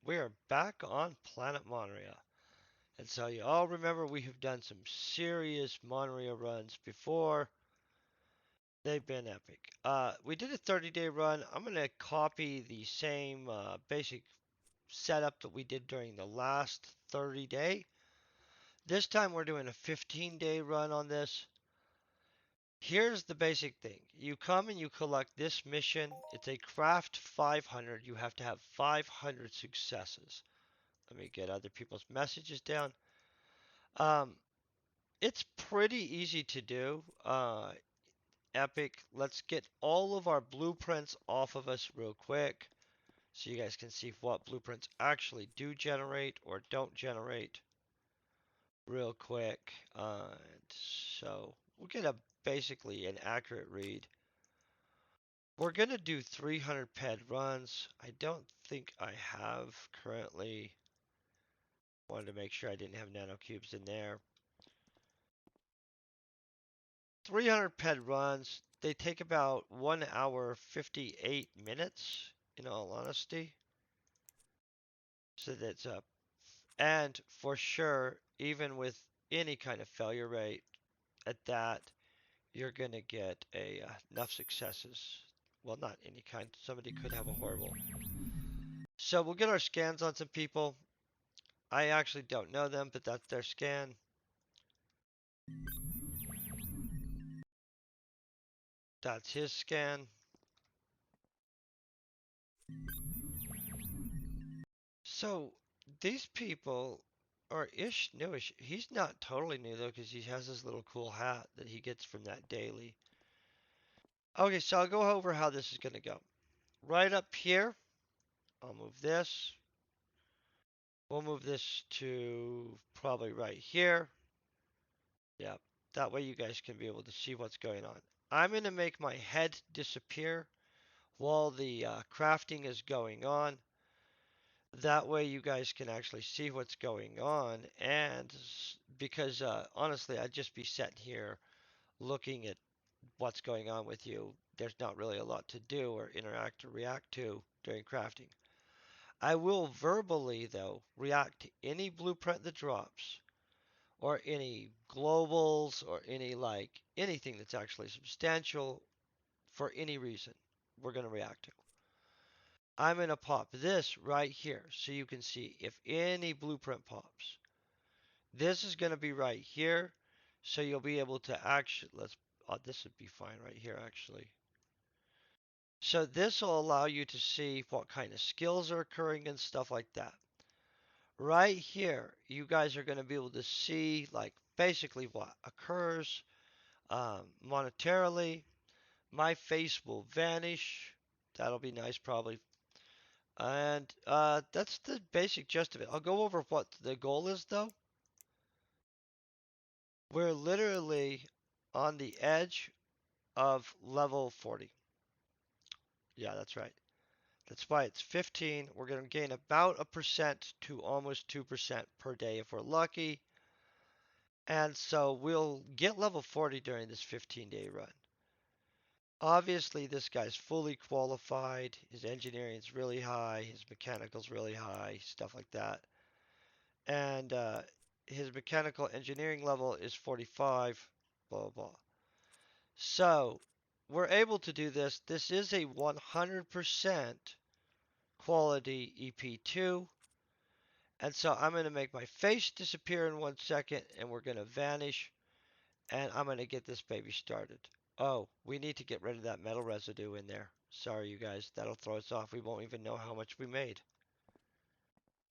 We are back on planet Monria. And so you all remember we have done some serious Monria runs before. They've been epic. We did a 30-day run. I'm going to copy the same basic setup that we did during the last 30-day. This time we're doing a 15-day run on this. Here's the basic thing. You come and you collect this mission. It's a craft 500. You have to have 500 successes. Let me get other people's messages down. Um, it's pretty easy to do. Epic. Let's get all of our blueprints off of us real quick so you guys can see what blueprints actually do generate or don't generate real quick. So we'll get a basically an accurate read. We're going to do 300 PED runs. I don't think I have currently. Wanted to make sure I didn't have nanocubes in there. 300 PED runs. They take about 1 hour 58 minutes, in all honesty. So that's up. And for sure, even with any kind of failure rate at that, you're going to get enough successes. Well, not any kind. Somebody could have a horrible. So we'll get our scans on some people. I actually don't know them, but that's their scan. That's his scan. So these people are ish newish. He's not totally new though, because he has this little cool hat that he gets from that daily. Okay, so I'll go over how this is gonna go. Right up here, I'll move this. We'll move this to probably right here. Yep. That way you guys can be able to see what's going on. I'm gonna make my head disappear while the crafting is going on. That way you guys can actually see what's going on, and because honestly I'd just be sitting here looking at what's going on with you. There's not really a lot to do or interact or react to during crafting. I will verbally though react to any blueprint that drops or any globals or any like anything that's actually substantial for any reason we're going to react to. I'm going to pop this right here so you can see if any blueprint pops. This is going to be right here, so you'll be able to actually, this would be fine right here actually. So this will allow you to see what kind of skills are occurring and stuff like that. Right here, you guys are going to be able to see like basically what occurs monetarily. My face will vanish. That'll be nice probably. And that's the basic gist of it. I'll go over what the goal is though. We're literally on the edge of level 40. Yeah, that's right. That's why it's 15. We're going to gain about 1% to almost 2% per day if we're lucky. And so we'll get level 40 during this 15-day run. Obviously, this guy's fully qualified. His engineering's really high. His mechanical's really high. Stuff like that. And his mechanical engineering level is 45. Blah, blah, blah. So we're able to do this. This is a 100% quality EP2. And so I'm going to make my face disappear in 1 second and we're going to vanish and I'm going to get this baby started. Oh, we need to get rid of that metal residue in there. Sorry, you guys. That'll throw us off. We won't even know how much we made.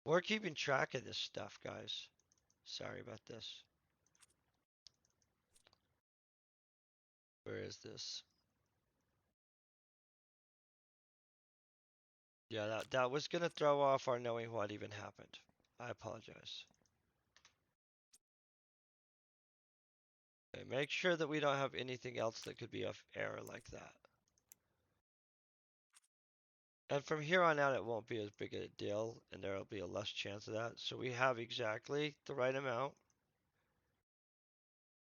We're keeping track of this stuff, guys. Sorry about this. Where is this? Yeah, that was going to throw off our knowing what even happened. I apologize. Okay, make sure that we don't have anything else that could be of error like that. And from here on out, it won't be as big a deal, and there will be a less chance of that. So we have exactly the right amount.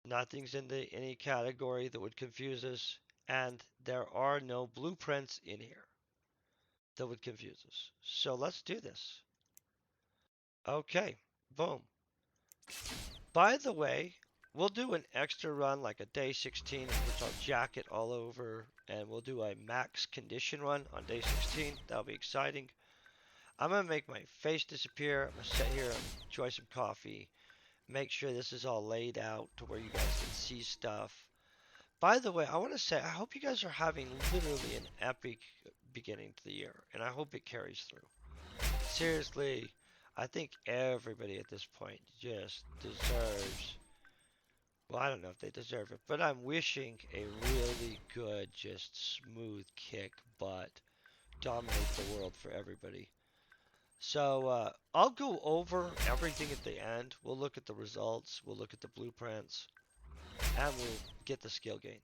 Nothing's in any category that would confuse us, and there are no blueprints in here that would confuse us. So let's do this. Okay, boom. By the way, we'll do an extra run like a day 16, which I'll jack it all over, and we'll do a max condition run on day 16. That'll be exciting. I'm gonna make my face disappear. I'm gonna sit here and enjoy some coffee. Make sure this is all laid out to where you guys can see stuff. By the way, I want to say I hope you guys are having literally an epic beginning to the year, and I hope it carries through. Seriously, I think everybody at this point just deserves. Well, I don't know if they deserve it, but I'm wishing a really good, just smooth kick butt, dominate the world for everybody. So I'll go over everything at the end. We'll look at the results, we'll look at the blueprints, and we'll get the skill gain.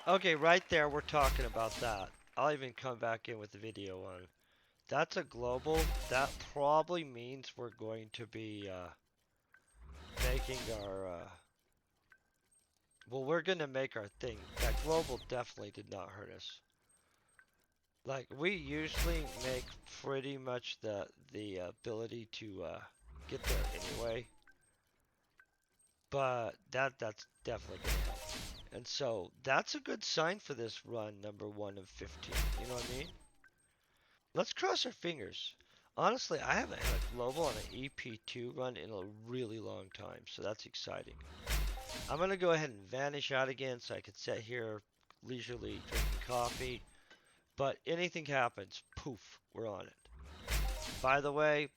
Okay, right there, we're talking about that. I'll even come back in with the video on. That's a global. That probably means we're going to be making our. Well, we're gonna make our thing. That global definitely did not hurt us. Like we usually make pretty much the ability to get there anyway, but that's definitely gonna help. And so that's a good sign for this run, number 1 of 15. You know what I mean? Let's cross our fingers. Honestly, I haven't had a global on an EP2 run in a really long time, so that's exciting. I'm gonna go ahead and vanish out again so I can sit here leisurely drinking coffee. But anything happens, poof, we're on it. By the way,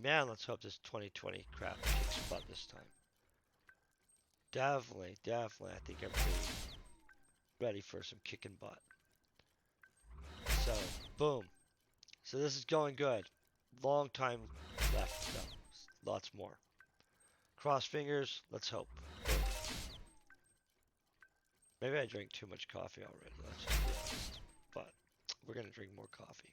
man, let's hope this 2020 crap kicks butt this time. Definitely, definitely, I think everybody's ready for some kicking butt. So, boom. So this is going good. Long time left, though. Lots more. Cross fingers, let's hope. Boom. Maybe I drank too much coffee already, let's just be honest. But we're gonna drink more coffee.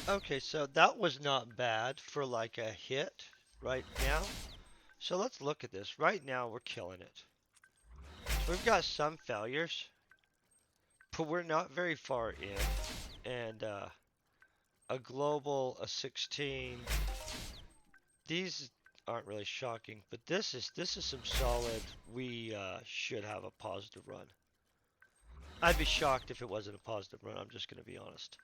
Okay, so that was not bad for like a hit right now. So let's look at this. Right now we're killing it. So we've got some failures, but we're not very far in. And a global, a 16. These aren't really shocking, but this is some solid. We should have a positive run. I'd be shocked if it wasn't a positive run. I'm just gonna be honest.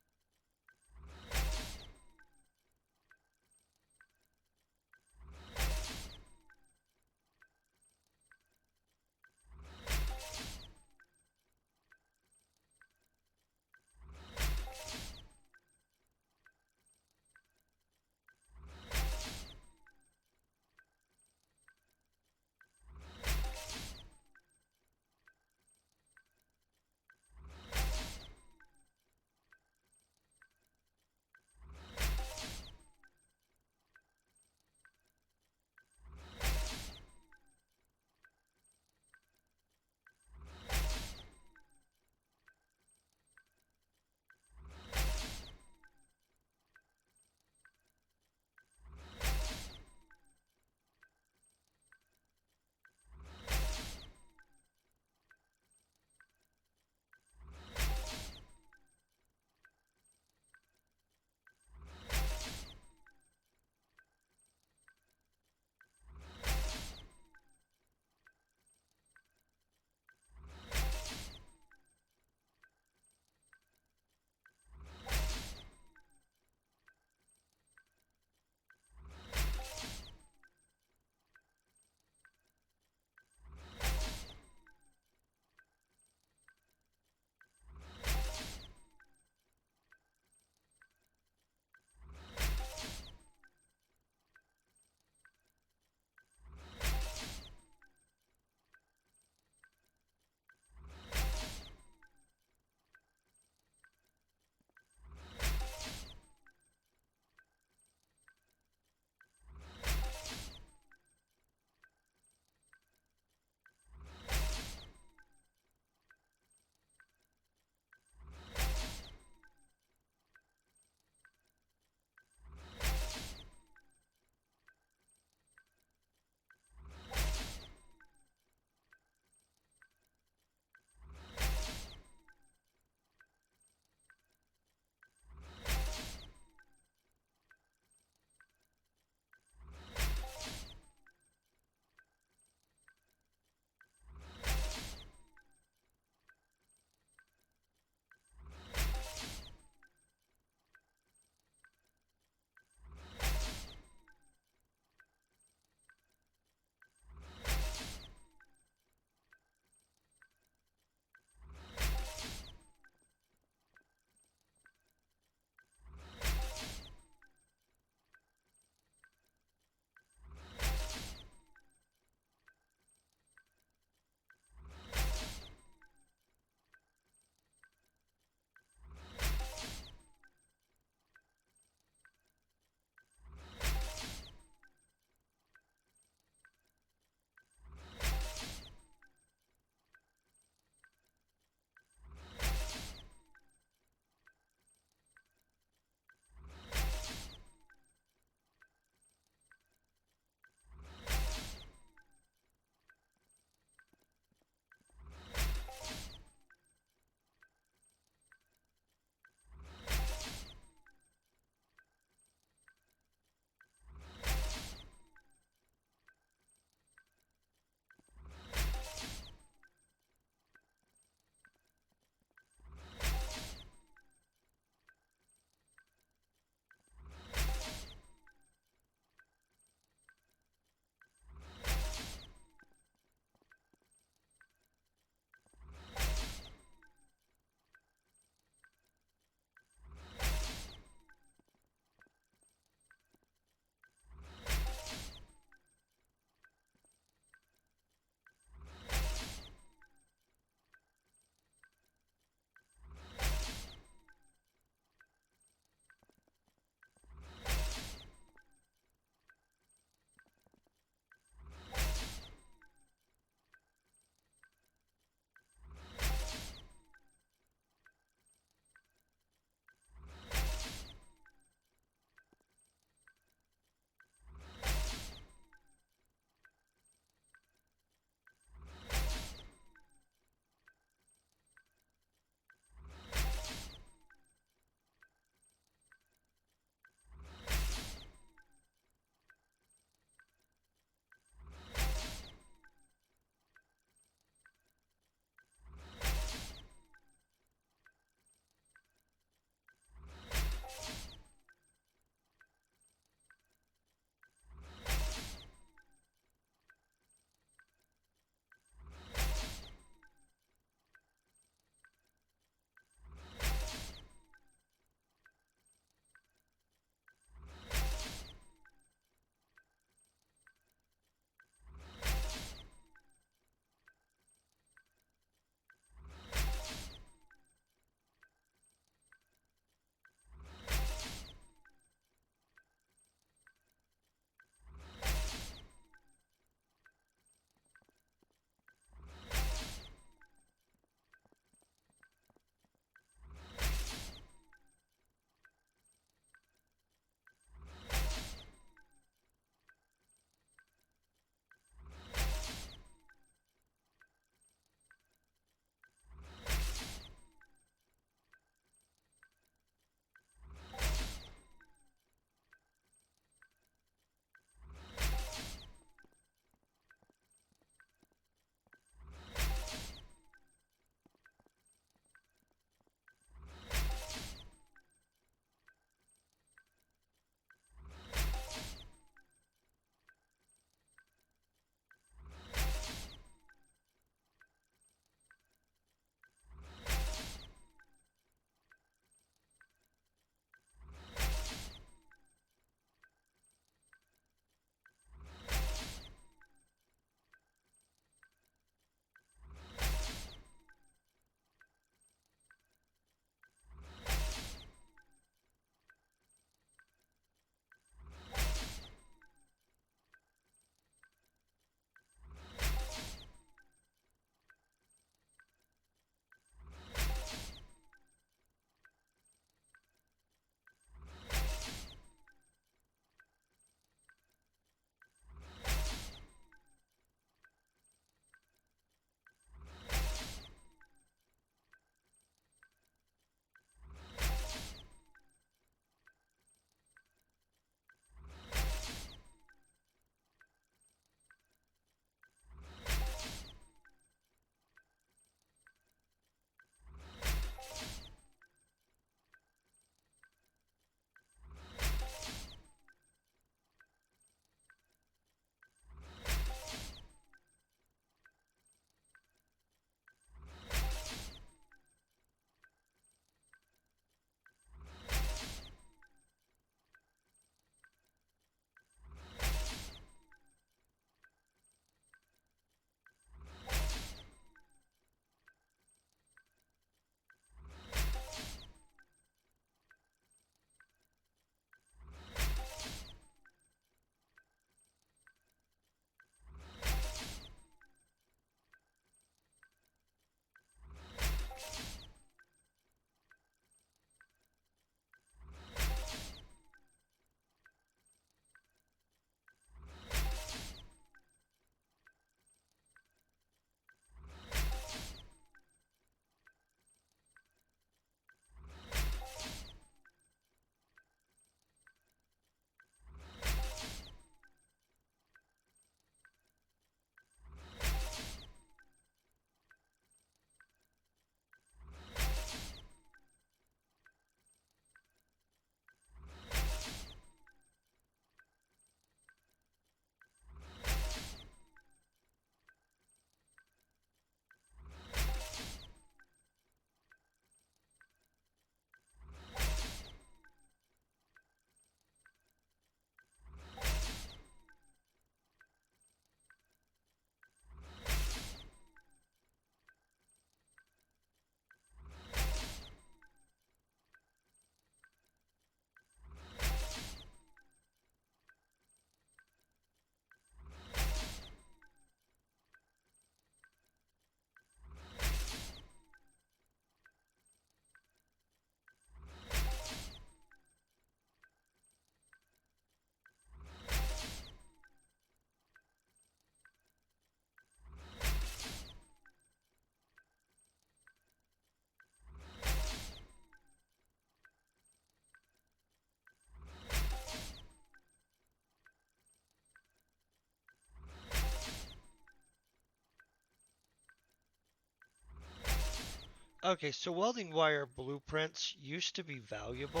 Okay, so welding wire blueprints used to be valuable.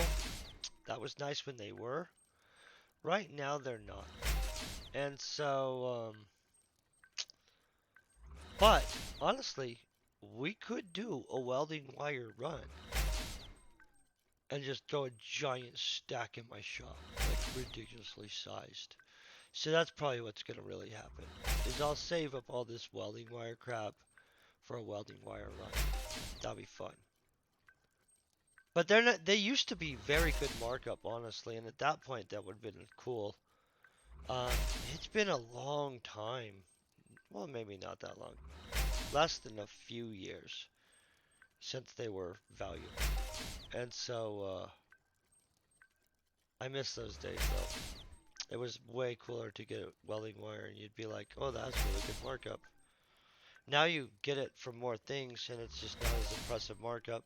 That was nice when they were. Right now they're not. And so, but honestly, we could do a welding wire run and just throw a giant stack in my shop, like ridiculously sized. So that's probably what's gonna really happen. Is I'll save up all this welding wire crap for a welding wire run. That'll be fun. But they're not. They used to be very good markup, honestly, and at that point that would have been cool. Um, it's been a long time. Well, maybe not that long. Less than a few years since they were valuable. And so I miss those days though. It was way cooler to get welding wire and you'd be like, oh, that's really good markup. Now you get it from more things and it's just not as impressive markup.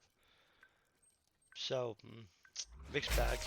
So, mixed bag.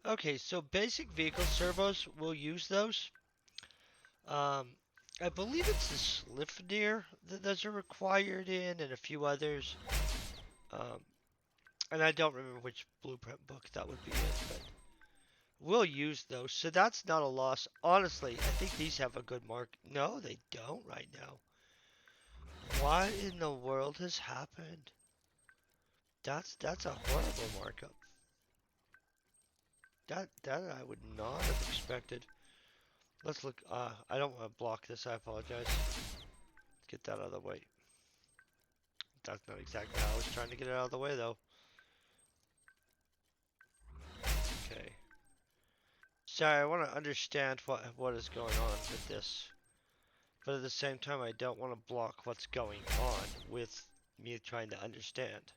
Okay, so basic vehicle servos, we'll use those. Um, I believe it's the Slifnir that those are required in, and a few others. Um, and I don't remember which blueprint book that would be in, but we'll use those. So that's not a loss. Honestly, I think these have a good mark. No, they don't right now. What in the world has happened? That's a horrible markup. That I would not have expected. Let's look. I don't want to block this. I apologize. Let's get that out of the way. That's not exactly how I was trying to get it out of the way, though. Okay. Sorry, I want to understand what is going on with this, but at the same time, I don't want to block what's going on with me trying to understand.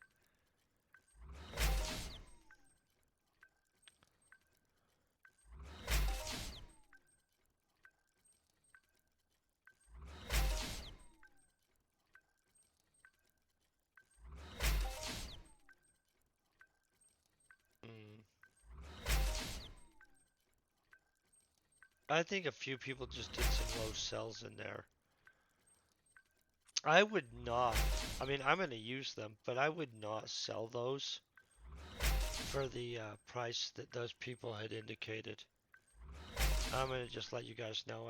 Mm. I think a few people just did some low cells in there. I would not. I mean, I'm gonna use them, but I would not sell those for the price that those people had indicated. I'm gonna just let you guys know.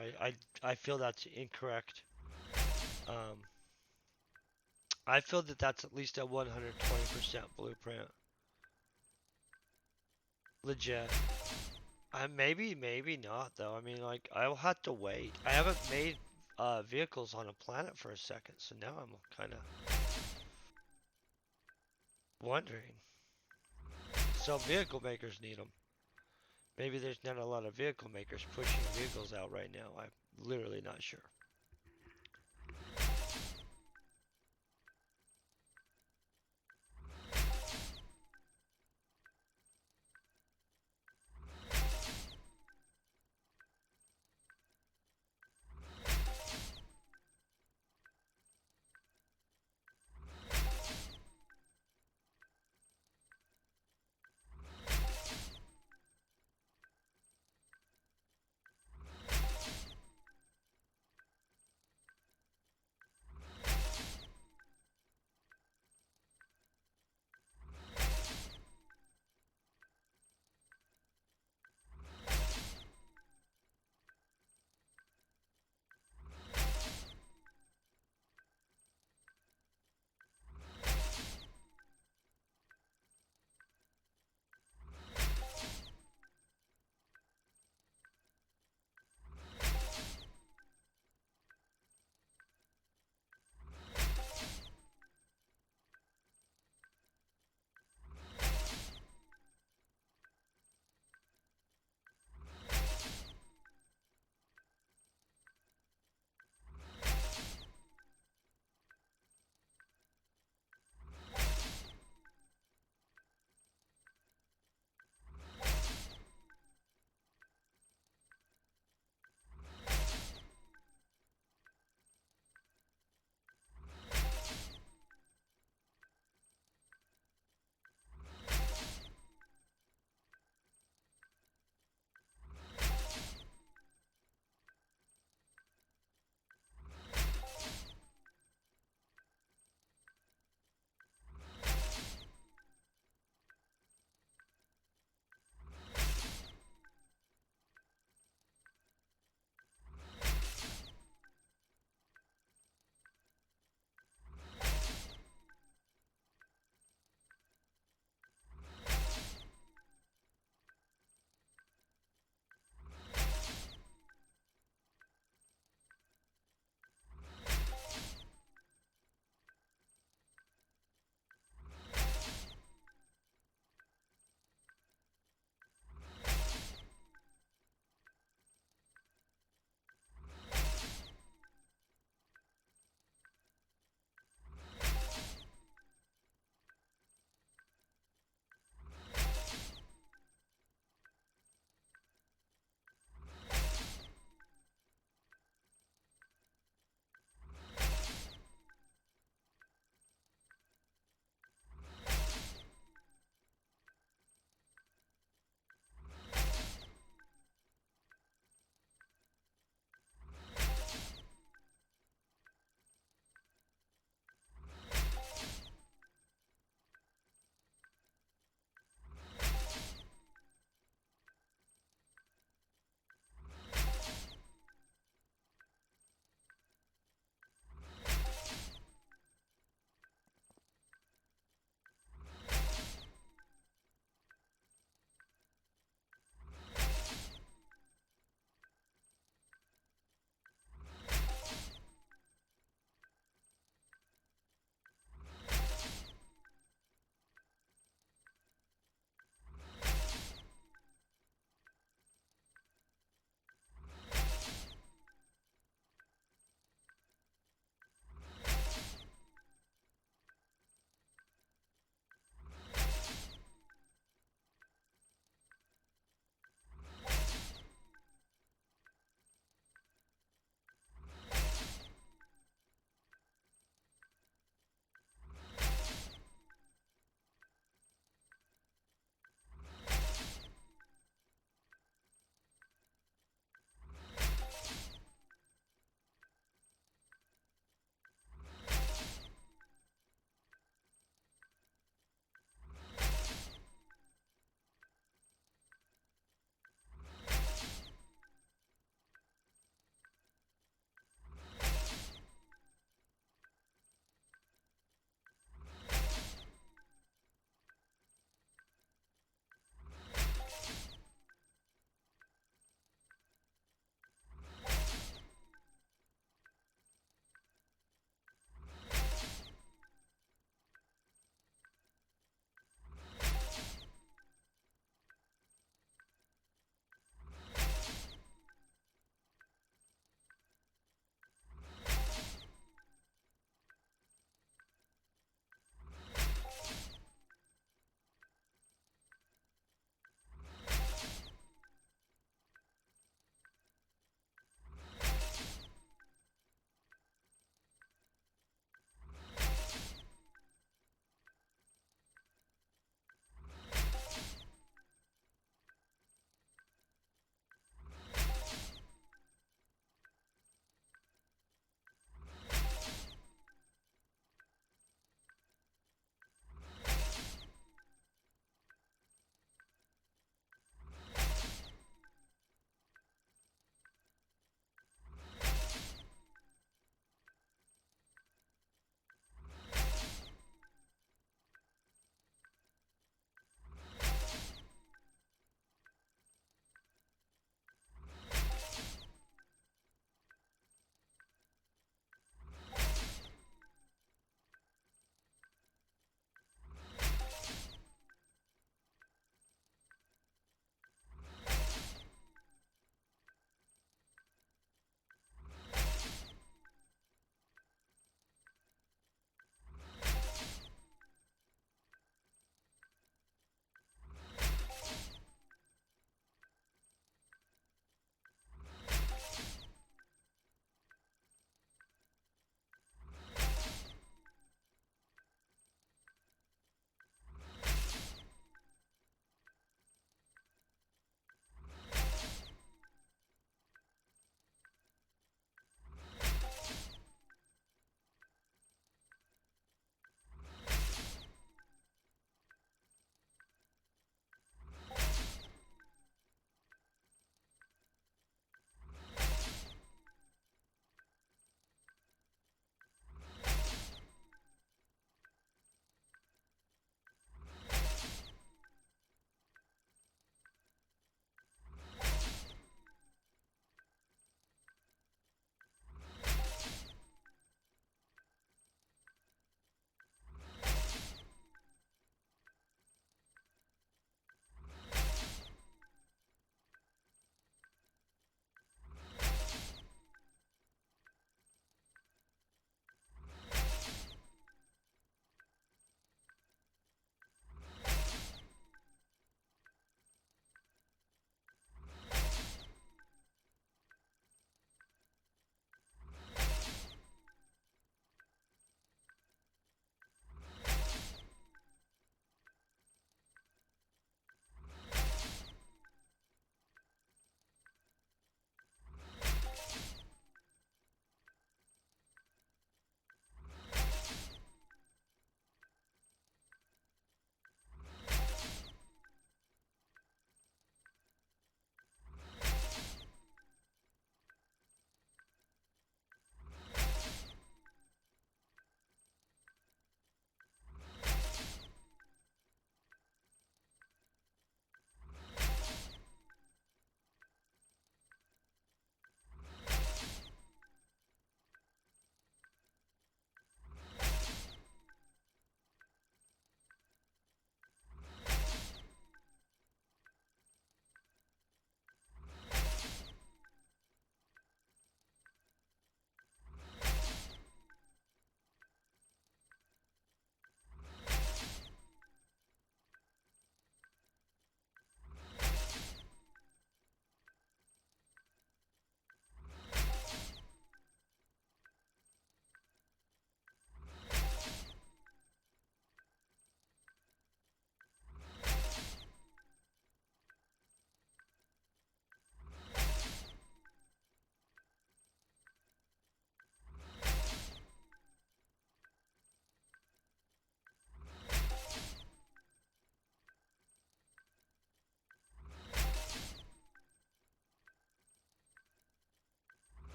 I feel that's incorrect. Um, I feel that that's at least a 120% blueprint. Legit. Maybe not though. I mean, like I'll have to wait. I haven't made vehicles on a planet for a second, so now I'm kind of wondering. So vehicle makers need them. Maybe there's not a lot of vehicle makers pushing vehicles out right now. I'm literally not sure.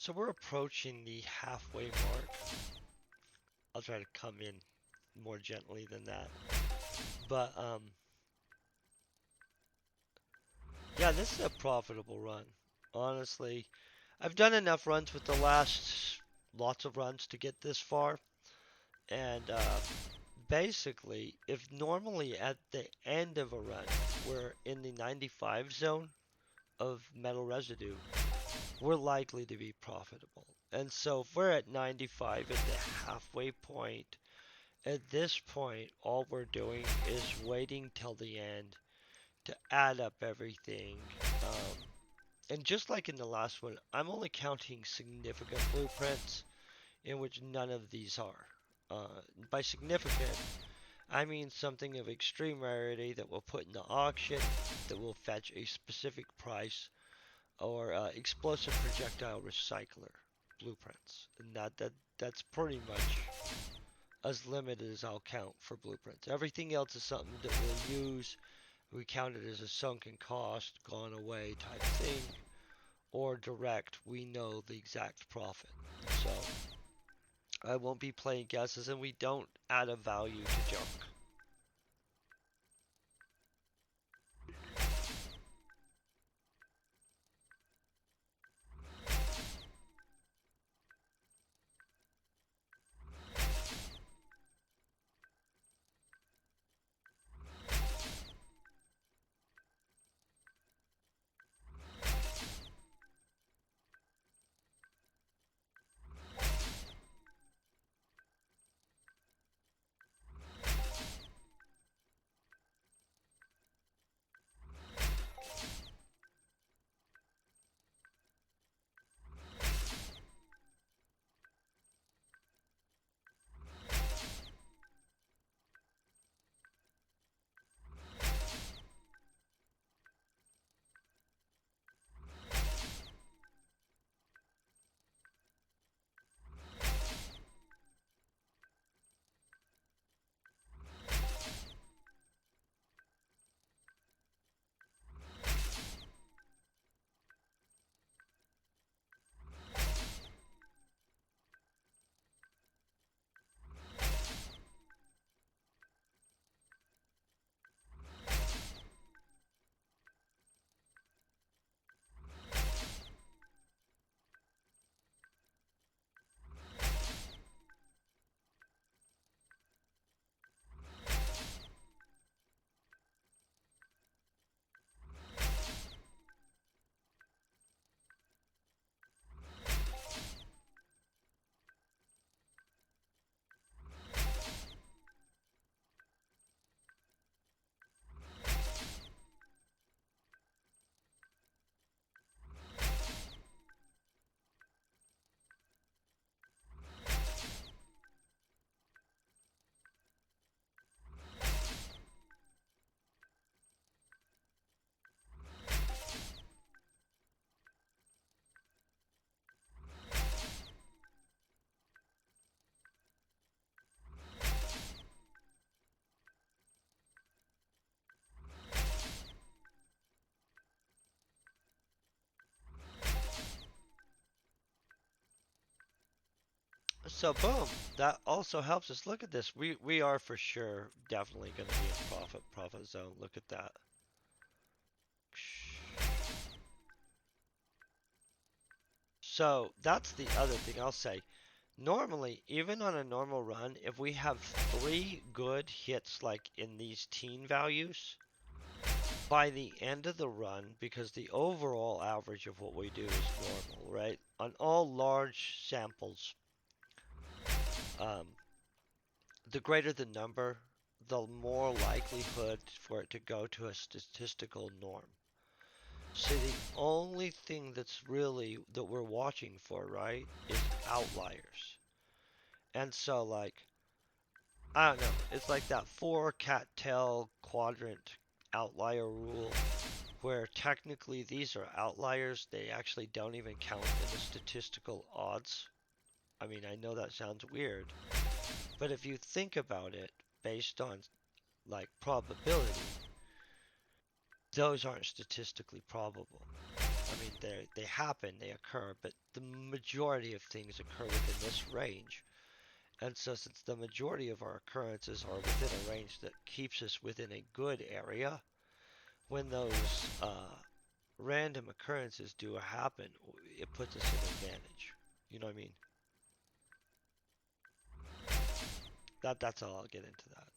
So we're approaching the halfway mark. I'll try to come in more gently than that. But yeah, this is a profitable run. Honestly, I've done enough runs with the last lots of runs to get this far. And basically, if normally at the end of a run we're in the 95 zone of metal residue, we're likely to be profitable. And so if we're at 95 at the halfway point, at this point, all we're doing is waiting till the end to add up everything. Um, and just like in the last one, I'm only counting significant blueprints in which none of these are. By significant, I mean something of extreme rarity that we'll put in the auction that will fetch a specific price, or explosive projectile recycler blueprints, and that's pretty much as limited as I'll count for blueprints. Everything else is something that we'll use. We count it as a sunken cost, gone away type thing, or direct. We know the exact profit. So I won't be playing guesses, and we don't add a value to junk. So boom, that also helps us. Look at this. We are for sure definitely going to be in profit zone. Look at that. So that's the other thing I'll say. Normally, even on a normal run, if we have 3 good hits like in these teen values, by the end of the run, because the overall average of what we do is normal, right? On all large samples, um, the greater the number, the more likelihood for it to go to a statistical norm. So the only thing that's really that we're watching for, right, is outliers. And so like I don't know, it's like that 4 cattail quadrant outlier rule where technically these are outliers, they actually don't even count in the statistical odds. I mean, I know that sounds weird, but if you think about it based on like probability, those aren't statistically probable. I mean, they happen, they occur, but the majority of things occur within this range. And so since the majority of our occurrences are within a range that keeps us within a good area, when those random occurrences do happen, it puts us in advantage. You know what I mean? That's all I'll get into that.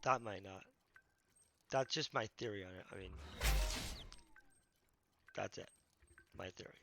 That might not. That's just my theory on it. I mean, that's it. My theory.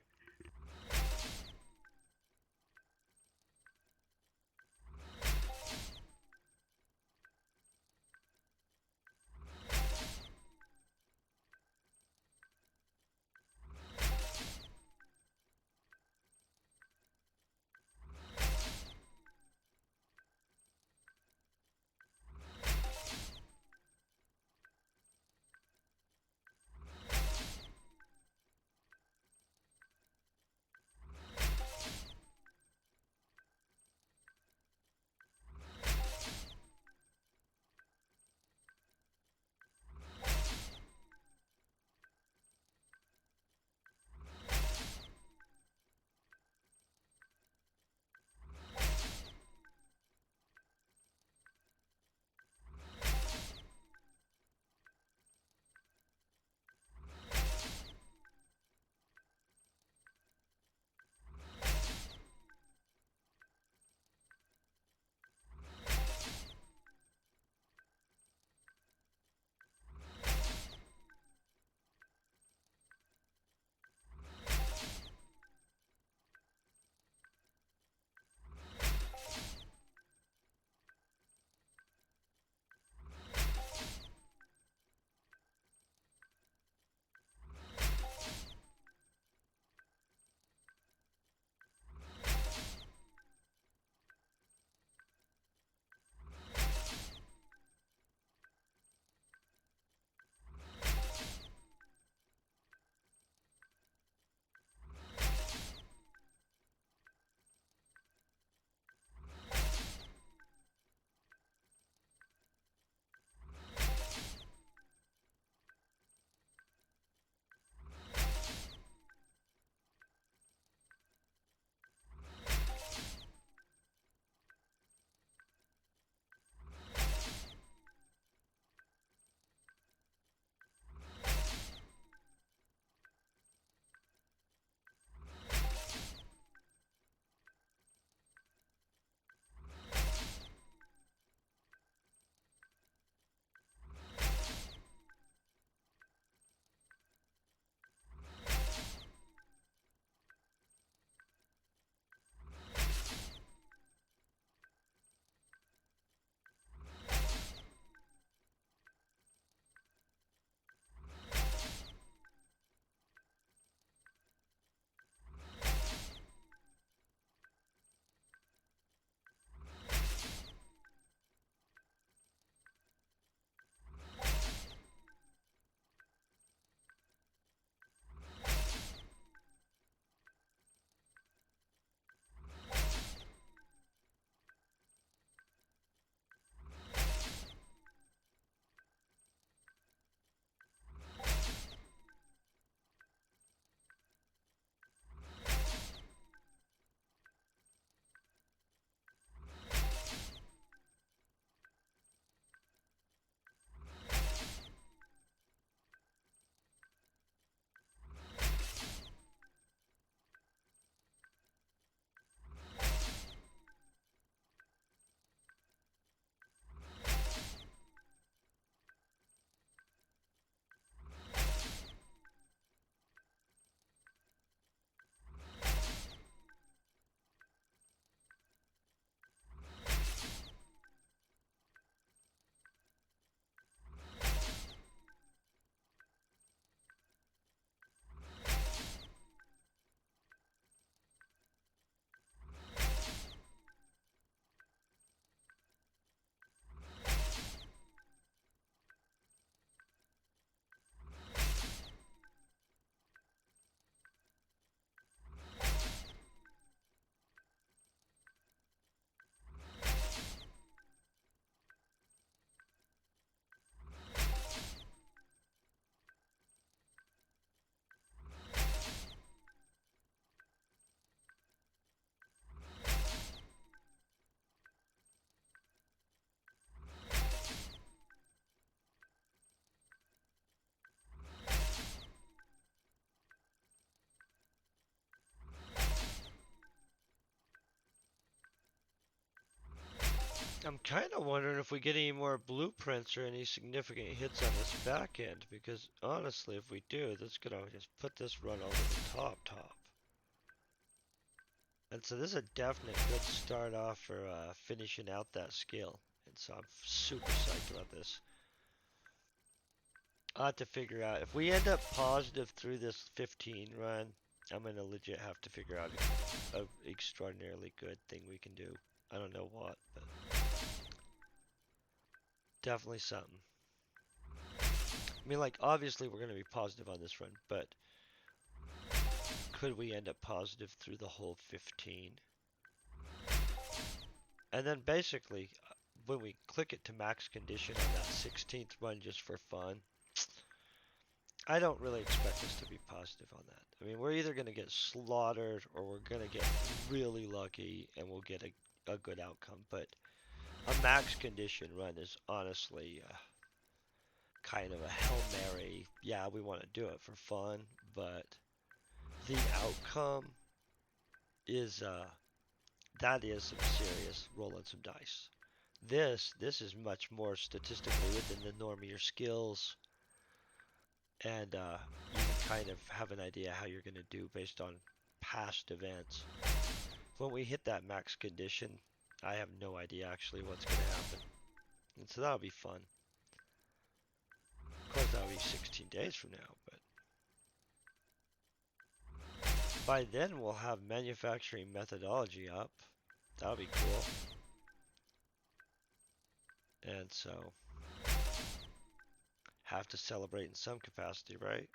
kind of wondering if we get any more blueprints or any significant hits on this back end, because honestly, if we do, that's gonna just put this run over the top. And so this is a definite good start off for finishing out that skill. And so I'm super psyched about this. I'll have to figure out, if we end up positive through this 15 run, I'm gonna legit have to figure out an extraordinarily good thing we can do. I don't know what, but definitely something. I mean, like, obviously we're gonna be positive on this run, but could we end up positive through the whole 15? And then basically, when we click it to max condition on that 16th run just for fun, I don't really expect us to be positive on that. I mean, we're either going to get slaughtered or we're going to get really lucky and we'll get a good outcome. But a max condition run is honestly kind of a Hail Mary. Yeah, we want to do it for fun, but the outcome is that is some serious rolling some dice. This is much more statistically within the norm of your skills, and you can kind of have an idea how you're going to do based on past events. When we hit that max condition, I have no idea actually what's going to happen, and so that'll be fun. Of course, that'll be 16 days from now, but by then we'll have manufacturing methodology up. That'll be cool. And so, have to celebrate in some capacity, right?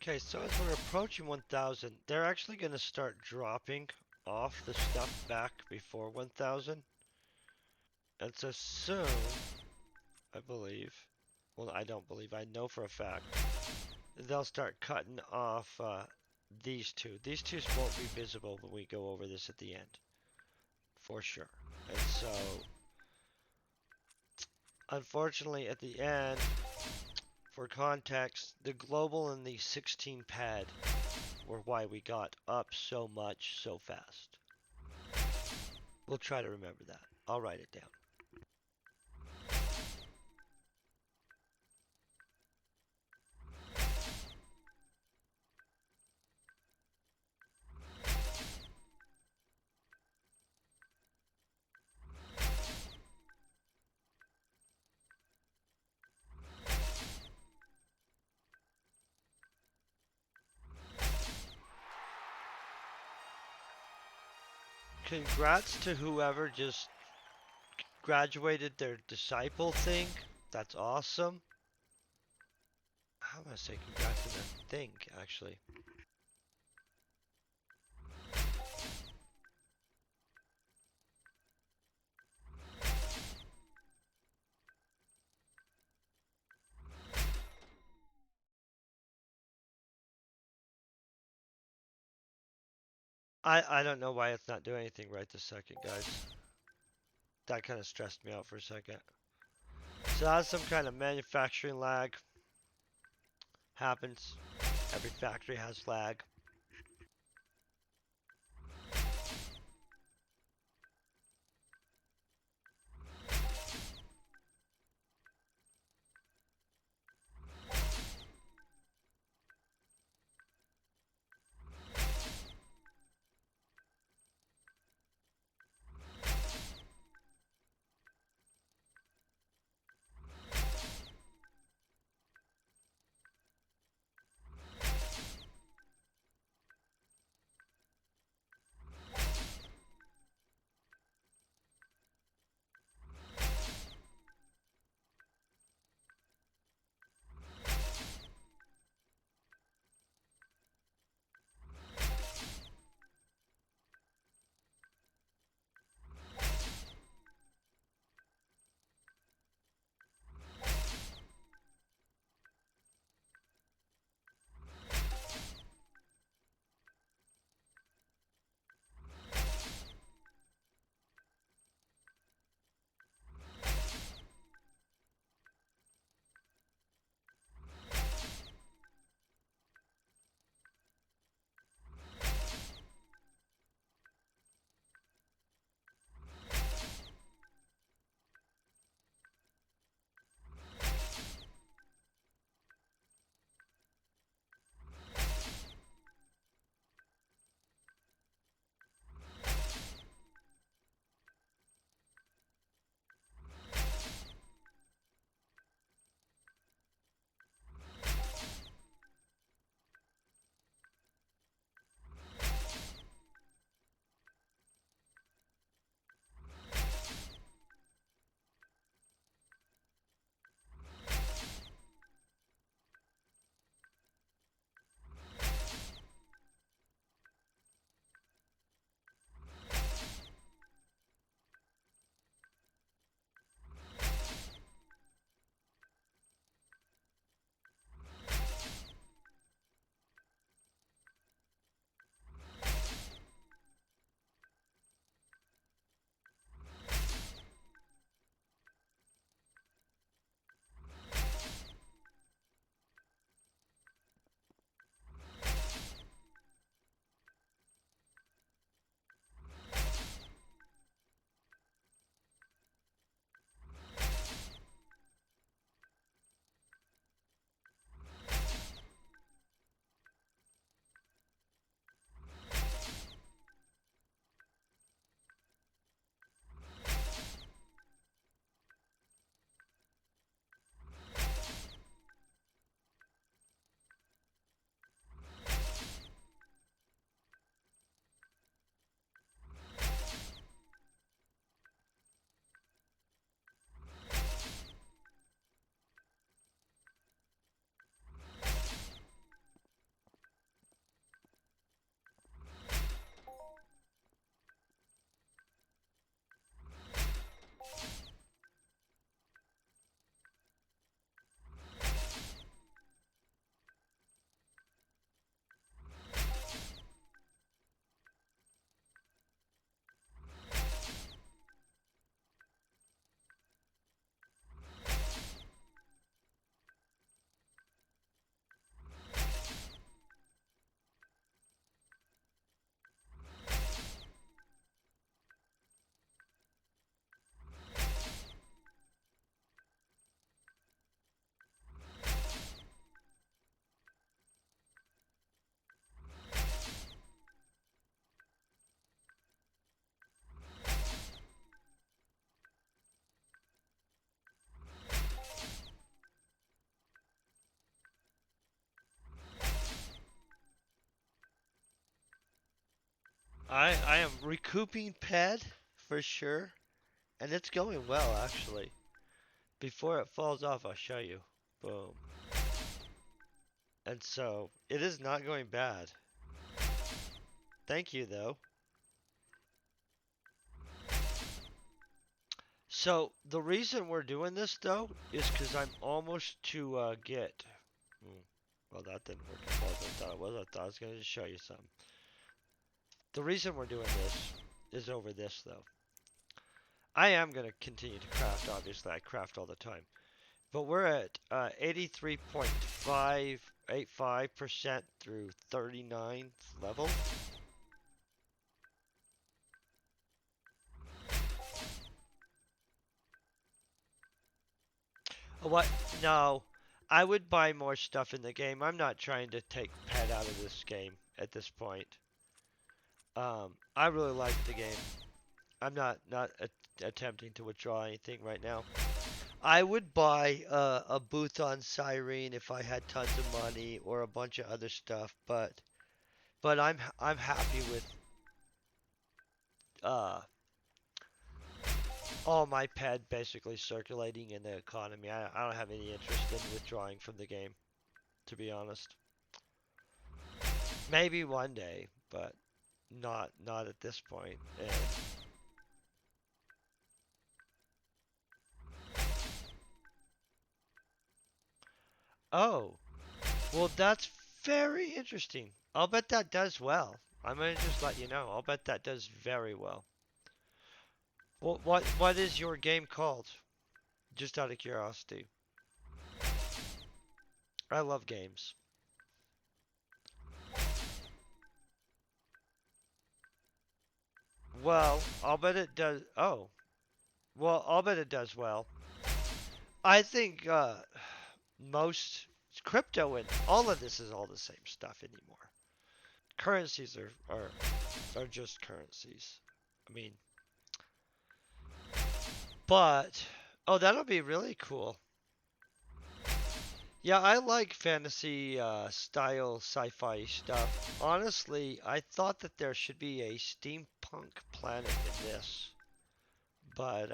Okay, so as we're approaching 1000, they're actually going to start dropping off the stuff back before 1000. And so soon, I believe, well, I don't believe, I know for a fact, they'll start cutting off these two. These two won't be visible when we go over this at the end, for sure. And so, unfortunately, at the end, for context, the global and the 16 pad were why we got up so much so fast. We'll try to remember that. I'll write it down. Congrats to whoever just graduated their disciple thing. That's awesome. How am I say congrats to that thing, actually? I don't know why it's not doing anything right this second, guys. That kind of stressed me out for a second. So that's some kind of manufacturing lag. Happens. Every factory has lag. I am recouping PED for sure, and it's going well actually. Before it falls off, I'll show you. Boom. And so it is not going bad. Thank you though. So the reason we're doing this though is because I'm almost to get. Well, that didn't work as well as I thought it was. I thought I was going to show you something. The reason we're doing this is over this though. I am going to continue to craft. Obviously, I craft all the time. But we're at 83.585% through 39th level. What? No. I would buy more stuff in the game. I'm not trying to take pet out of this game at this point. I really like the game. I'm not attempting to withdraw anything right now. I would buy a booth on Cyrene if I had tons of money or a bunch of other stuff, but I'm happy with uh all my ped basically circulating in the economy. I don't have any interest in withdrawing from the game, to be honest. Maybe one day, but not at this point. And oh, well that's very interesting. I'll bet that does well. I'm gonna just let you know. I'll bet that does very well. What is your game called? Just out of curiosity. I love games. Well, I'll bet it does. Oh, well, I'll bet it does well. I think most crypto and all of this is all the same stuff anymore. Currencies are just currencies. I mean, but oh, that'll be really cool. Yeah, I like fantasy style sci-fi stuff. Honestly, I thought that there should be a steampunk planet in this, but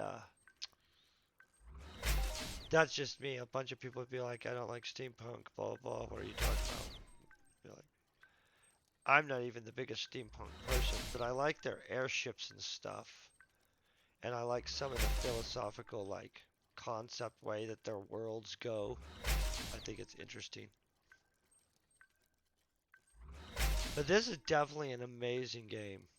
that's just me. A bunch of people would be like, "I don't like steampunk." Blah blah. What are you talking about? Be like, I'm not even the biggest steampunk person, but I like their airships and stuff, and I like some of the philosophical like concept way that their worlds go. I think it's interesting. But this is definitely an amazing game.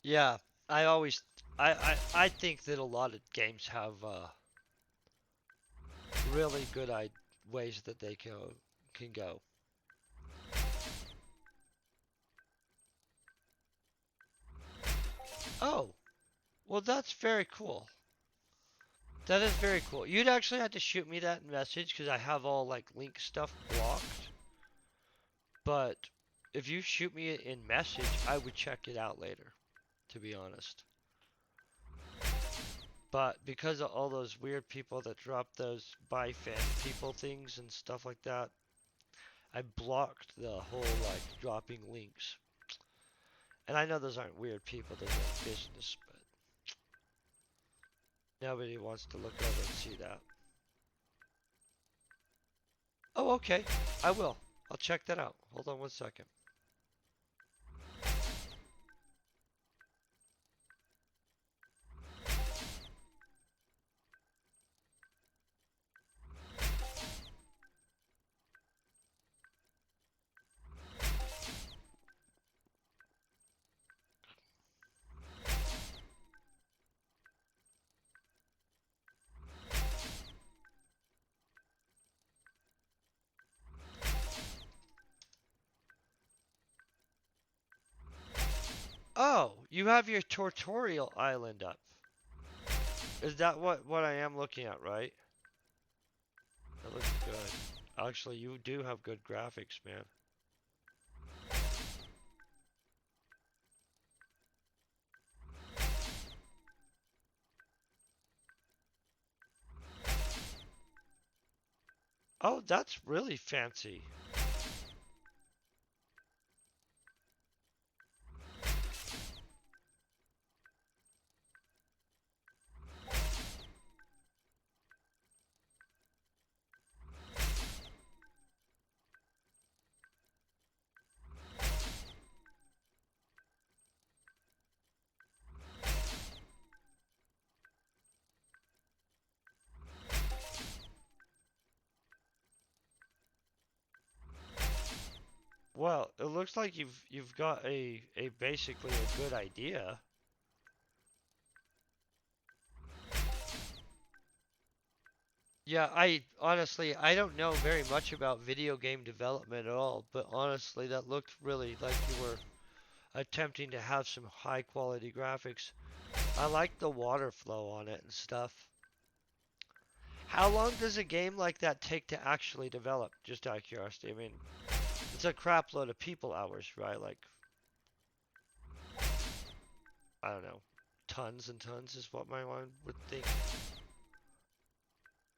Yeah, I always I think that a lot of games have really good ways that they can go. Oh, well that's very cool. That is very cool. You'd actually have to shoot me that message because I have all like link stuff blocked. But if you shoot me in message, I would check it out later, to be honest. But because of all those weird people that drop those buy fan people things and stuff like that, I blocked the whole like dropping links. And I know those aren't weird people, those are business, but nobody wants to look over and see that. Oh, okay. I will. I'll check that out. Hold on one second. You have your tutorial island up. Is that what I am looking at, right? That looks good. Actually, you do have good graphics, man. Oh, that's really fancy. Well, it looks like you've got a basically a good idea. Yeah, I honestly I don't know very much about video game development at all, but honestly that looked really like you were attempting to have some high quality graphics. I like the water flow on it and stuff. How long does a game like that take to actually develop? Just out of curiosity. I mean, it's a crap load of people hours, right? Like, I don't know, tons and tons is what my mind would think.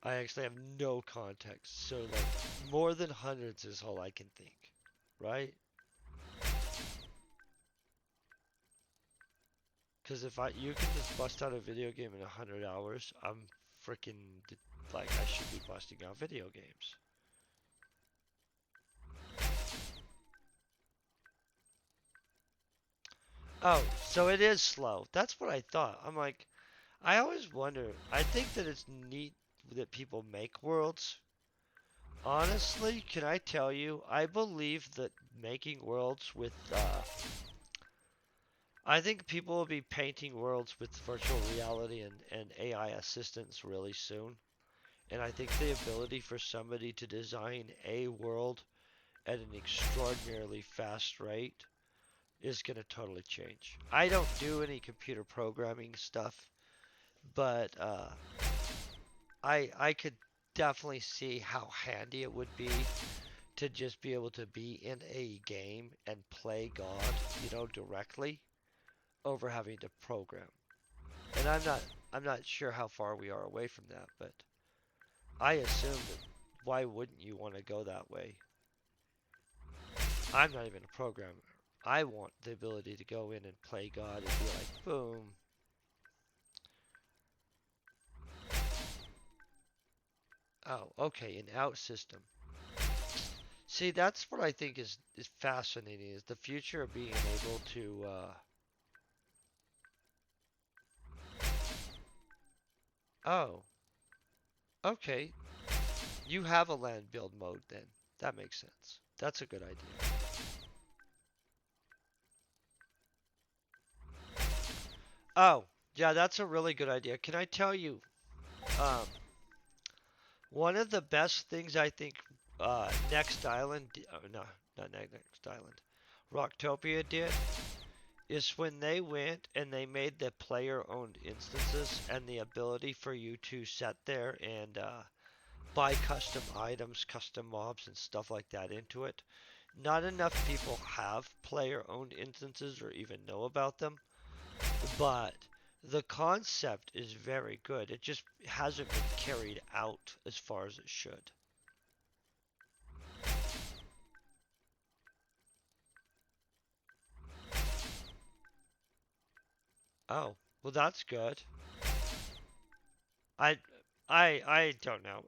I actually have no context, so like more than hundreds is all I can think, right? Because if you can just bust out a video game in 100 hours, I'm freaking like I should be busting out video games. Oh, so it is slow. That's what I thought. I'm like, I always wonder. I think that it's neat that people make worlds. Honestly, can I tell you, I believe that making worlds with, I think people will be painting worlds with virtual reality and AI assistance really soon. And I think the ability for somebody to design a world at an extraordinarily fast rate is going to totally change. I don't do any computer programming stuff, but I could definitely see how handy it would be to just be able to be in a game and play God, directly over having to program. And I'm not sure how far we are away from that, but I assume that why wouldn't you want to go that way? I'm not even a programmer. I want the ability to go in and play God and be like, boom. Oh, okay, an out system. See, that's what I think is fascinating is the future of being able to oh, okay. You have a land build mode then. That makes sense. That's a good idea. Oh, yeah, that's a really good idea. Can I tell you, um, one of the best things I think Next Island, no, not Next Island, Rocktopia did is when they went and they made the player-owned instances and the ability for you to set there and buy custom items, custom mobs, and stuff like that into it. Not enough people have player-owned instances or even know about them, but the concept is very good. It just hasn't been carried out as far as it should. Oh, well that's good. I I don't know.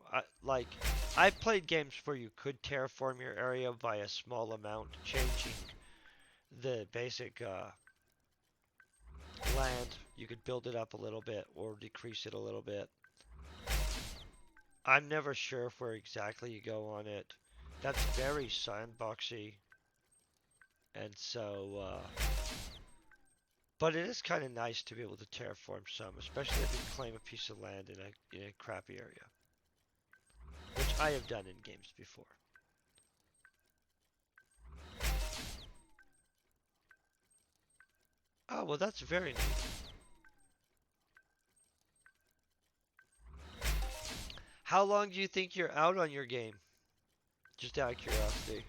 I've played games where you could terraform your area by a small amount, changing the basic land. You could build it up a little bit or decrease it a little bit. I'm never sure where exactly you go on it. That's very sandboxy, and so but it is kind of nice to be able to terraform some, especially if you claim a piece of land in a crappy area, which I have done in games before. Oh, well, that's very neat. How long do you think you're out on your game? Just out of curiosity.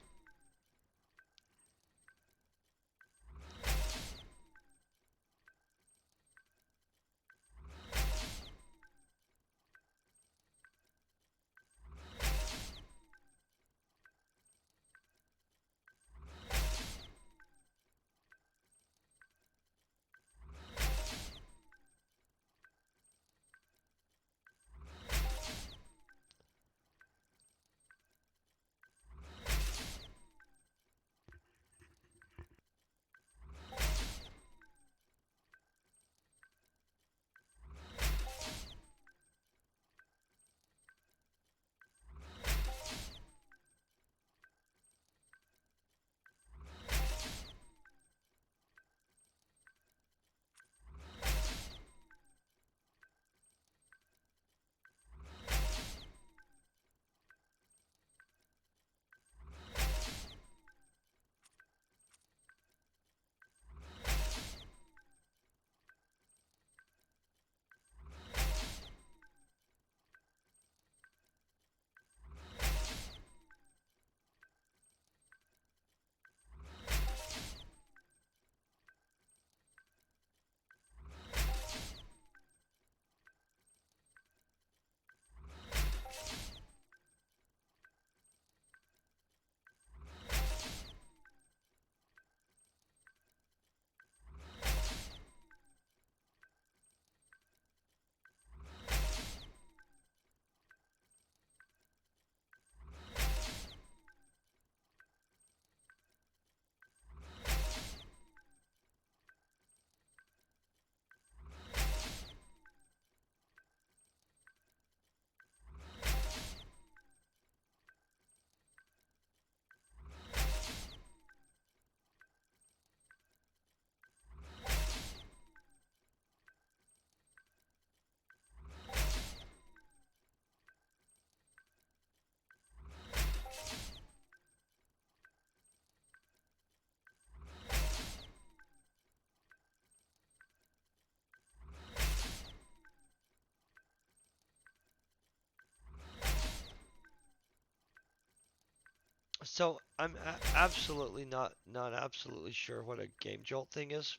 So I'm absolutely not absolutely sure what a game jolt thing is.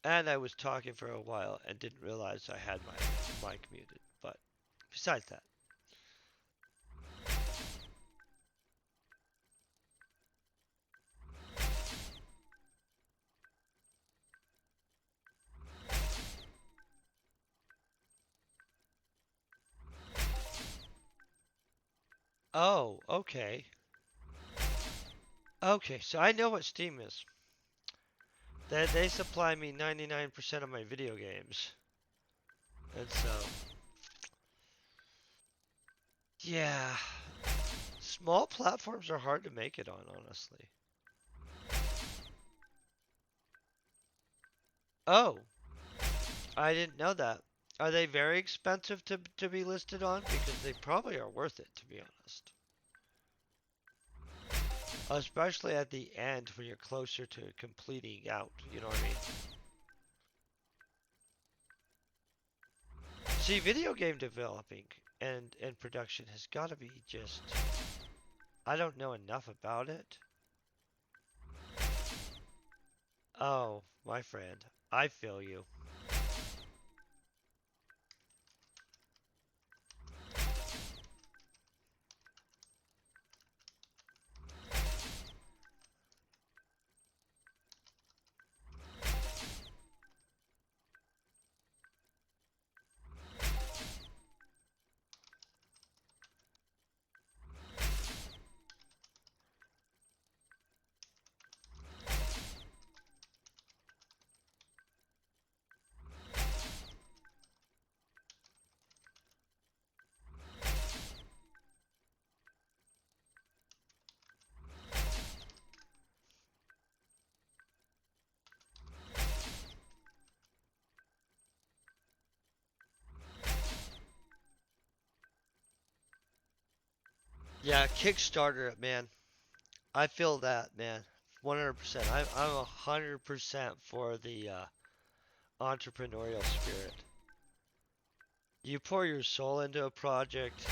And I was talking for a while and didn't realize I had my mic muted. But besides that. Oh, okay. Okay, so I know what Steam is. They supply me 99% of my video games. And so, yeah, small platforms are hard to make it on, honestly. Oh, I didn't know that. Are they very expensive to be listed on? Because they probably are worth it, to be honest. Especially at the end when you're closer to completing out, you know what I mean? See, video game developing and production has got to be just, I don't know enough about it. Oh, my friend, I feel you. Yeah, Kickstarter it, man. I feel that, man. 100%. I'm 100% for the entrepreneurial spirit. You pour your soul into a project,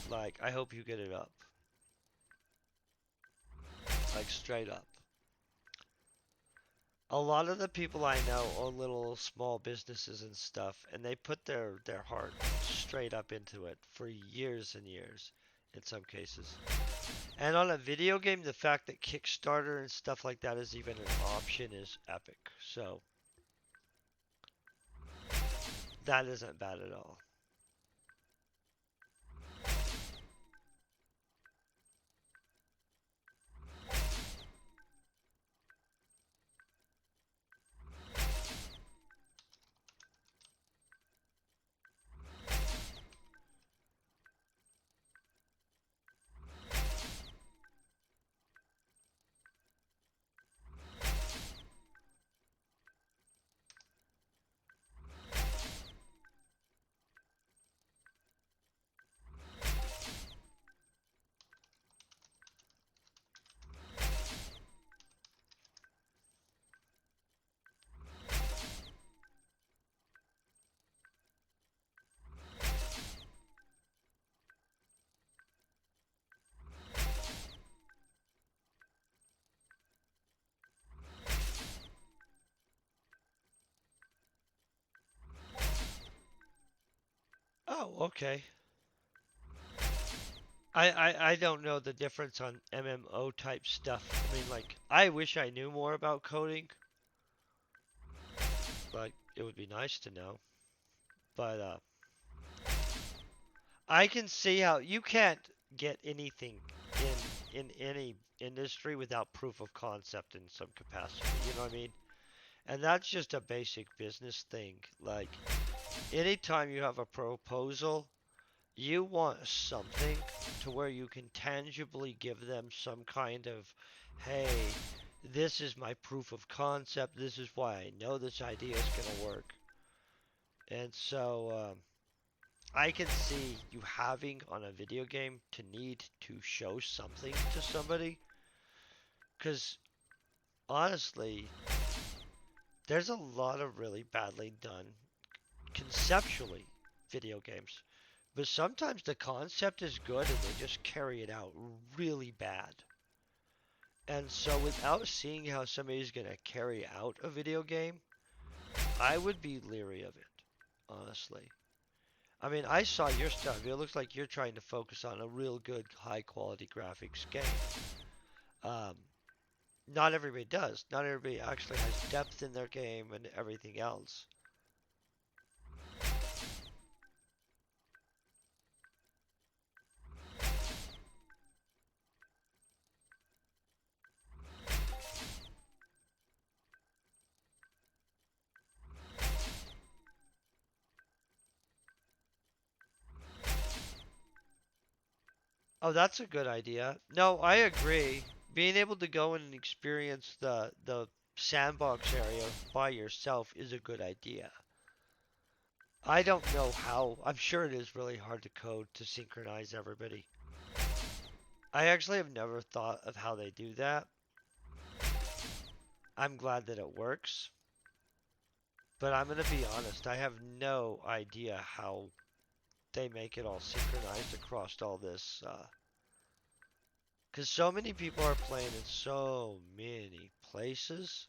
like, I hope you get it up. Like, straight up. A lot of the people I know own little small businesses and stuff, and they put their heart straight up into it for years and years in some cases. And on a video game, the fact that Kickstarter and stuff like that is even an option is epic. So that isn't bad at all. Oh, okay. I don't know the difference on MMO type stuff. I mean, like, I wish I knew more about coding. Like, it would be nice to know. But I can see how you can't get anything in any industry without proof of concept in some capacity. You know what I mean? And that's just a basic business thing. Like, anytime you have a proposal, you want something to where you can tangibly give them some kind of, hey, this is my proof of concept. This is why I know this idea is going to work. And so I can see you having on a video game to need to show something to somebody. Because honestly, there's a lot of really badly done conceptually video games. But sometimes the concept is good and they just carry it out really bad. And so without seeing how somebody's going to carry out a video game, I would be leery of it, honestly. I mean, I saw your stuff. It looks like you're trying to focus on a real good, high quality graphics game. Um, Not everybody does. Not everybody actually has depth in their game and everything else. Oh, that's a good idea. No, I agree. Being able to go and experience the sandbox area by yourself is a good idea. I don't know how. I'm sure it is really hard to code to synchronize everybody. I actually have never thought of how they do that. I'm glad that it works, but I'm gonna be honest. I have no idea how they make it all synchronized across all this. Because so many people are playing in so many places.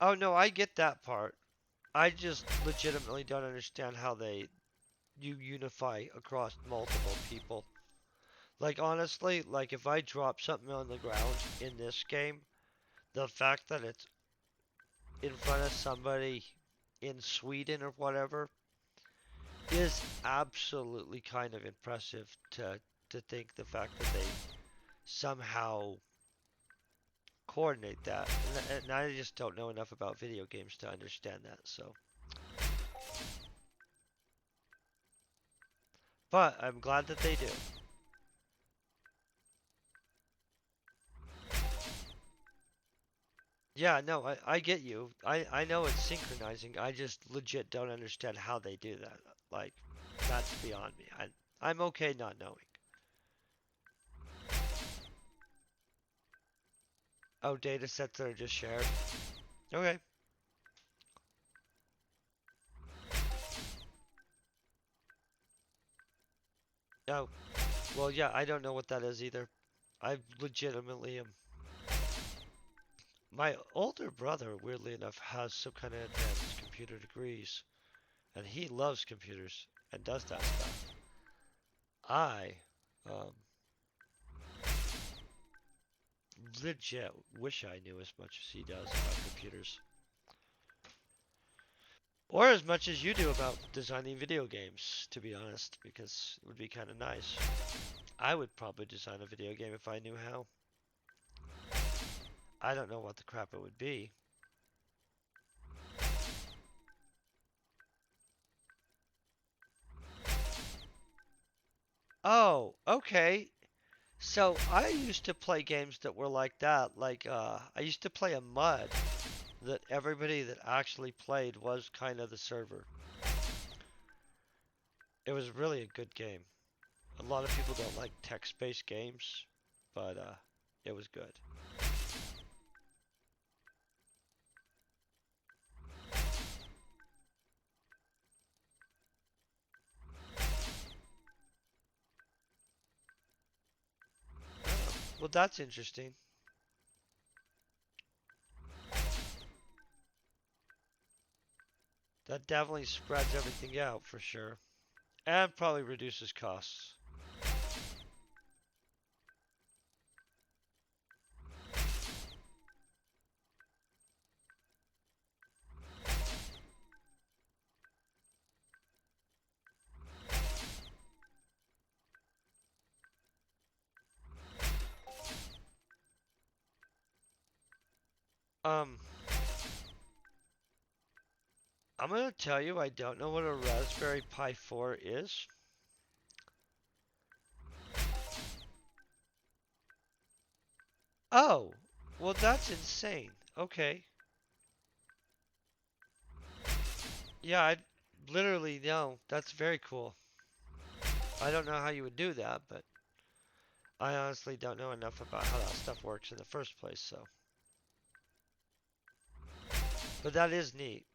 Oh no, I get that part. I just legitimately don't understand how they you unify across multiple people. Like honestly, like if I drop something on the ground in this game, the fact that it's in front of somebody in Sweden or whatever is absolutely kind of impressive to think the fact that they somehow coordinate that. And I just don't know enough about video games to understand that. So, but I'm glad that they do. Yeah, no, I get you. I know it's synchronizing. I just legit don't understand how they do that. Like, that's beyond me. I'm okay not knowing. Oh, data sets that are just shared. Okay. Oh, well, yeah, I don't know what that is either. I legitimately am. My older brother, weirdly enough, has some kind of advanced computer degrees, and he loves computers and does that stuff. I, um, legit wish I knew as much as he does about computers. Or as much as you do about designing video games, to be honest, because it would be kind of nice. I would probably design a video game if I knew how. I don't know what the crap it would be. Oh, okay. So I used to play games that were like that. Like, I used to play a MUD that everybody that actually played was kind of the server. It was really a good game. A lot of people don't like text-based games, but it was good. Oh, well, that's interesting. That definitely spreads everything out for sure, and probably reduces costs. Um, I'm gonna tell you, I don't know what a Raspberry Pi 4 is. Oh, well, that's insane. Okay. Yeah, I literally no. That's very cool. I don't know how you would do that, but I honestly don't know enough about how that stuff works in the first place, so. But that is neat.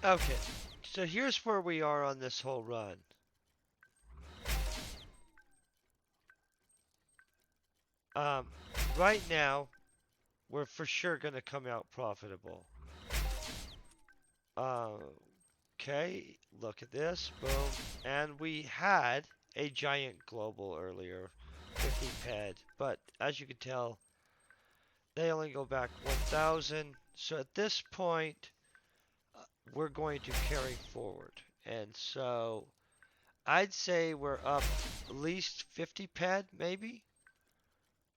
Okay, so here's where we are on this whole run. Um, right now, we're for sure going to come out profitable. Uh, okay, look at this, boom. And we had a giant global earlier, 50 PED, but as you can tell, they only go back 1,000. So at this point, we're going to carry forward. And so I'd say we're up at least 50 PED, maybe?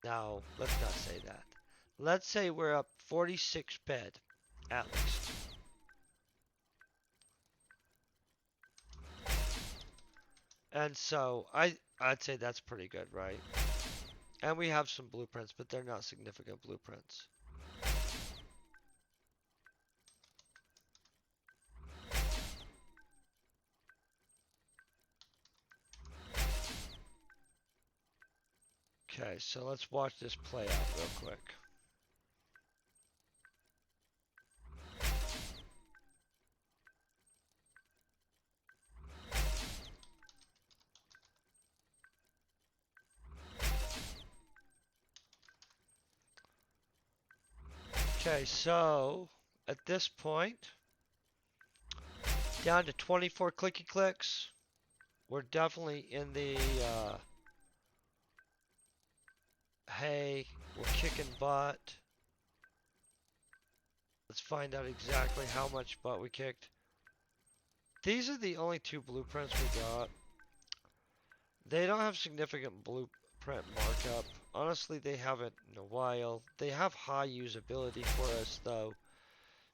No, let's not say that. Let's say we're up 46 PED, at least. And so I'd say that's pretty good, right? And we have some blueprints, but they're not significant blueprints. Okay, so let's watch this play out real quick. Okay, so at this point, down to 24 clicky clicks. We're definitely in the hey, we're kicking butt. Let's find out exactly how much butt we kicked. These are the only two blueprints we got. They don't have significant blueprint markup. Honestly, they haven't in a while. They have high usability for us though,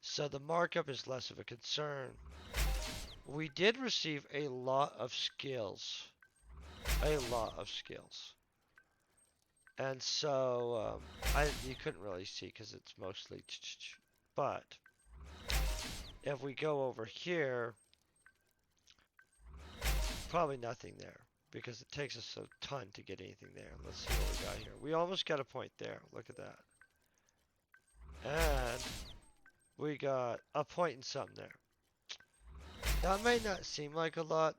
so the markup is less of a concern. We did receive a lot of skills. A lot of skills. And so, you couldn't really see because it's mostly but if we go over here, probably nothing there because it takes us a ton to get anything there. Let's see what we got here. We almost got a point there. Look at that. And we got a point and something there. That may not seem like a lot,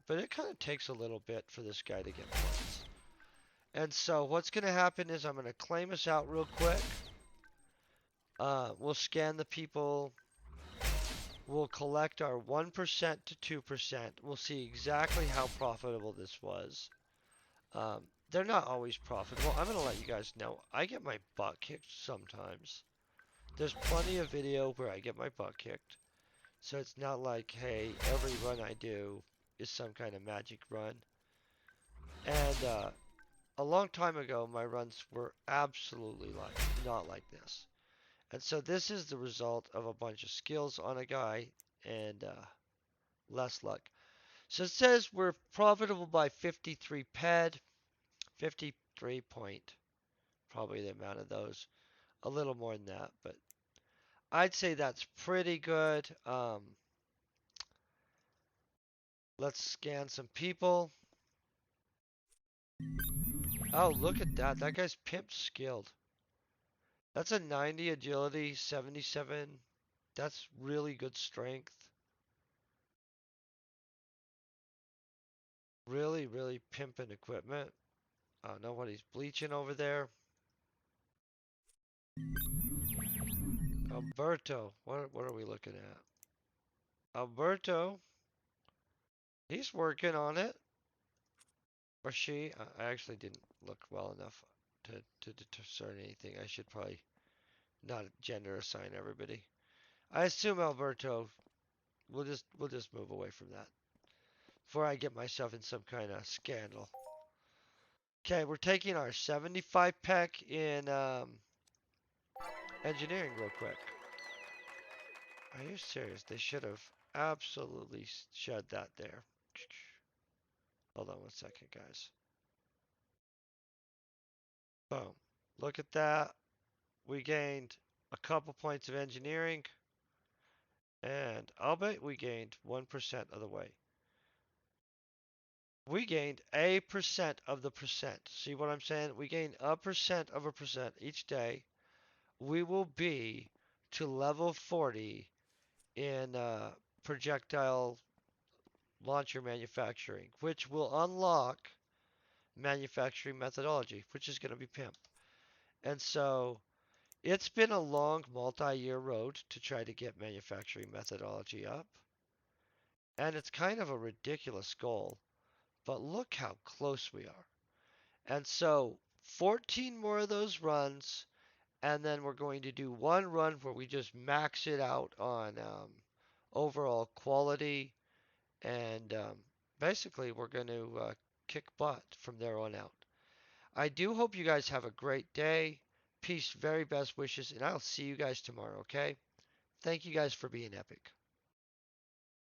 but it kind of takes a little bit for this guy to get points. And so what's going to happen is I'm going to claim us out real quick. We'll scan the people. We'll collect our 1% to 2%. We'll see exactly how profitable this was. They're not always profitable. I'm going to let you guys know. I get my butt kicked sometimes. There's plenty of video where I get my butt kicked. So it's not like, hey, every run I do is some kind of magic run. And a long time ago, my runs were absolutely not like this. And so this is the result of a bunch of skills on a guy and less luck. So it says we're profitable by 53 PED, 53 point, probably the amount of those. A little more than that, but I'd say that's pretty good. Let's scan some people. Oh, look at that. That guy's pimp skilled. That's a 90 agility, 77. That's really good strength. Really, really pimping equipment. Oh, nobody's bleaching over there. Alberto, what are we looking at? Alberto, he's working on it. Or she. I actually didn't look well enough to discern anything. I should probably not gender assign everybody. I assume Alberto. We'll just move away from that before I get myself in some kind of scandal. Okay, we're taking our 75 pack in engineering real quick. Are you serious? They should have absolutely shed that there. Hold on one second, guys. Boom. Look at that. We gained a couple points of engineering. And I'll bet we gained 1% of the way. We gained a percent of the percent. See what I'm saying? We gain a percent of a percent each day. We will be to level 40 in projectile launcher manufacturing, which will unlock manufacturing methodology, which is going to be PIMP. And so it's been a long multi-year road to try to get manufacturing methodology up. And it's kind of a ridiculous goal, but look how close we are. And so 14 more of those runs, and then we're going to do one run where we just max it out on overall quality, and basically we're going to kick butt from there on out. I do hope you guys have a great day. Peace, very best wishes, and I'll see you guys tomorrow, okay? Thank you guys for being epic.